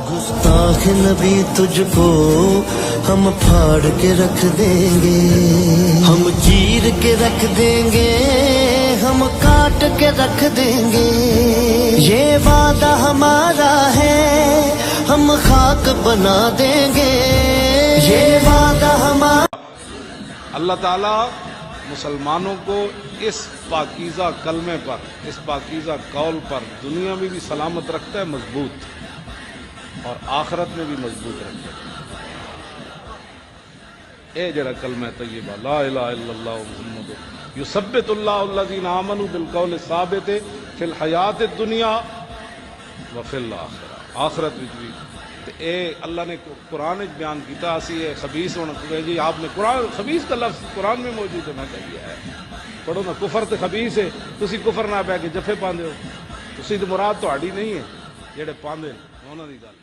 گستاخ نبی تجھ کو ہم پھاڑ کے رکھ دیں گے، ہم چیر کے رکھ دیں گے، ہم کاٹ کے رکھ دیں گے، یہ وعدہ ہمارا ہے ہم خاک بنا دیں گے، یہ وعدہ ہمارا۔ اللہ تعالیٰ مسلمانوں کو اس پاکیزہ کلمے پر، اس پاکیزہ قول پر دنیا میں بھی سلامت رکھتا ہے، مضبوط، اور آخرت میں بھی مضبوط رکھتا ہے۔ اے جڑا کلمہ طیبہ لا الہ الا اللہ محمد یثبت اللہ الذین آمنوا بالقول الثابت فی الحیات الدنیا وفی الآخرہ، آخرت وچ بھی۔ اے اللہ نے قرآن بیان کیتا، اسی اے خبیث ہونا جی آپ نے قرآن خبیث کا لفظ قرآن میں موجود ہے، میں کہیا ہے پڑھو نا، کفر تے خبیث ہے، تسی کفر نہ پہ کے جفے پاندے ہو، تسی تے مراد تہاڈی نہیں ہے، جڑے پاندے انہاں دی گل۔